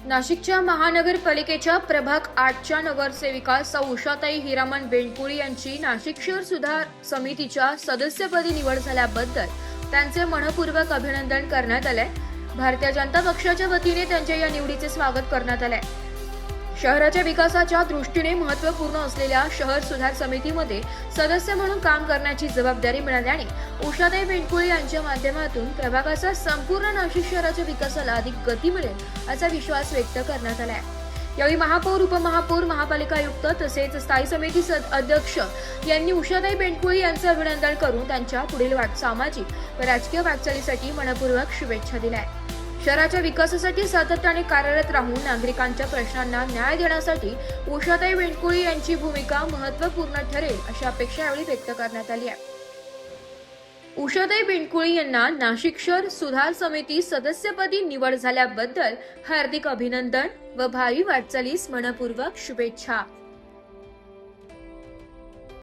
नाशिकच्या महानगरपालिकेच्या प्रभाग 8च्या नगरसेविका सौ उषाताई हिरामन बेंडकुळी यांची नाशिक शहर सुधार समितीच्या सदस्यपदी निवड झाल्याबद्दल त्यांचे मनपूर्वक अभिनंदन करण्यात आले। भारतीय जनता पक्षाच्या वतीने त्यांच्या या निवडीचे स्वागत करण्यात आले। शहराच्या विकासाच्या दृष्टीने महत्त्वपूर्ण असलेल्या शहर सुधार समितीमध्ये सदस्य म्हणून काम करण्याची जबाबदारी मिळाल्याने उषाताई बेंडकुळी यांच्या माध्यमातून प्रभागाचा संपूर्ण नाशिक शहराच्या विकासाला अधिक गती मिळेल असा विश्वास व्यक्त करण्यात आला आहे। यावेळी महापौर, उपमहापौर, महापालिका आयुक्त तसेच स्थायी समिती अध्यक्ष यांनी उषाताई बेंडकुळी यांचे अभिनंदन करून त्यांच्या पुढील सामाजिक व राजकीय वाटचालीसाठी मनपूर्वक शुभेच्छा दिल्या। शहराच्या विकासासाठी सातत्याने कार्यरत राहून नागरिकांच्या प्रश्नांना न्याय देण्यासाठी उषाताई बेंडकुळी यांची भूमिका महत्त्वपूर्ण ठरेल अशी अपेक्षा यावेळी व्यक्त करण्यात आली आहे। उषाताई बेंडकुळी यांना नाशिक शहर सुधार समिती सदस्यपदी निवड झाल्याबद्दल हार्दिक अभिनंदन व भावी वाटचालीस मनपूर्वक शुभेच्छा।